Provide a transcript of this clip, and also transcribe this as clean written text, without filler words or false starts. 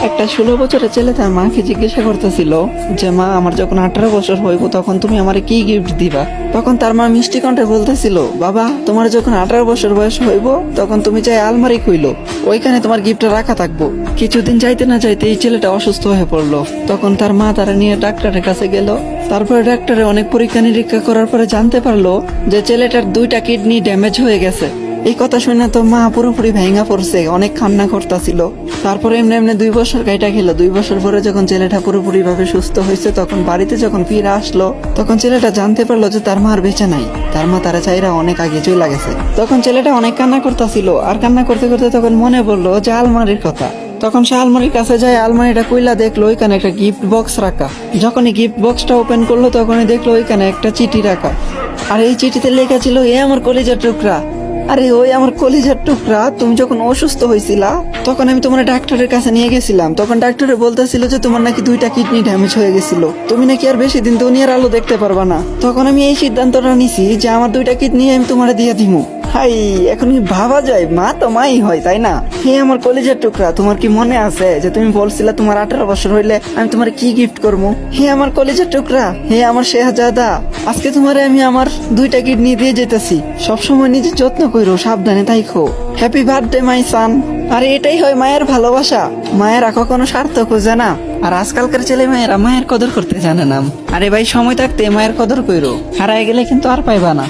একটা 16 বছরের ছেলে তার মাকে জিজ্ঞাসা করতেছিল যে মা, আমার যখন 18 বছর হইব তখন তুমি আমারে কি গিফট দিবা। তখন তার মা মিষ্টি কণ্ঠে বলতেছিল, বাবা, তোমার যখন 18 বছর বয়স হইব তখন তুমি চাই আলমারি খুইলো, ওইখানে তোমার গিফটটা রাখা থাকবো। কিছুদিন যাইতে না যাইতে এই ছেলেটা অসুস্থ হয়ে পড়লো। তখন তার মা তারা নিয়ে ডাক্তারের কাছে গেল। তারপরে ডাক্তারে অনেক পরীক্ষা নিরীক্ষা করার পরে জানতে পারলো যে ছেলেটার 2টা কিডনি ড্যামেজ হয়ে গেছে। এই কথা শুনে তো মা পুরোপুরি ভেঙা পড়ছে, অনেক কান্না করতেছিল। তারপরে এমনি এমনি 2 বছর গাইটা খেলো। 2 বছর পরে যখন ছেলেটা পুরোপুরি ভাবে সুস্থ হয়েছে, তখন বাড়িতে যখন ফিরে আসলো, তখন ছেলেটা জানতে পারলো যে তার মা আর বেঁচে নাই। তার মা তারা চাইরা অনেক আগে চলে গেছে। তখন ছেলেটা অনেক কান্না করতেছিল, আর কান্না করতে করতে তখন মনে পড়লো যে আলমারির কথা। তখন সে আলমারির কাছে যায়, আলমারিটা কইলা দেখলো ওইখানে একটা গিফট বক্স রাখা। যখনই গিফট বক্সটা ওপেন করলো তখনই দেখলো ওইখানে একটা চিঠি রাখা। আর এই চিঠিতে লেখা ছিল, এ আমার কলিজার টুকরা। আরে ওই আমার কলিজার টুকরা, তুমি যখন অসুস্থ হয়েছিলা তখন আমি তোমার ডাক্তারের কাছে নিয়ে গেছিলাম। তখন ডাক্তারে বলতেছিল যে তোমার নাকি 2টা কিডনি ড্যামেজ হয়ে গেছিল, তুমি নাকি আর বেশি দিন দুনিয়ার আলো দেখতে পারবা না। তখন আমি এই সিদ্ধান্তটা নিছি যে আমার 2টা কিডনি আমি তোমার দিয়ে দিমু। হাই, এখন কি ভাবা যায়, মা তো মাই হয়, তাই না? হে আমার কলিজার টুকরা, তোমার কি মনে আছে যে তুমি বলছিলা তোমার 18 বছর হইলে আমি তোমার কি গিফট করবো? হে আমার কলিজার টুকরা, হে আমার শেহজাদা, আজকে তোমারে আমি আমার 2টা কিডনি দিয়ে যেতেছি। সবসময় নিজের যত্ন কইরো, সাবধানে থাইকো। হ্যাপি বার্থডে মাই সান। আর এটাই হয় মায়ের ভালোবাসা। মায়েরা কখনো স্বার্থ খোঁজে না। আর আজকালকার ছেলে মেয়েরা মায়ের কদর করতে জানে না। আরে ভাই, সময় থাকতে মায়ের কদর কইরো, হারায় গেলে কিন্তু আর পাইবা না।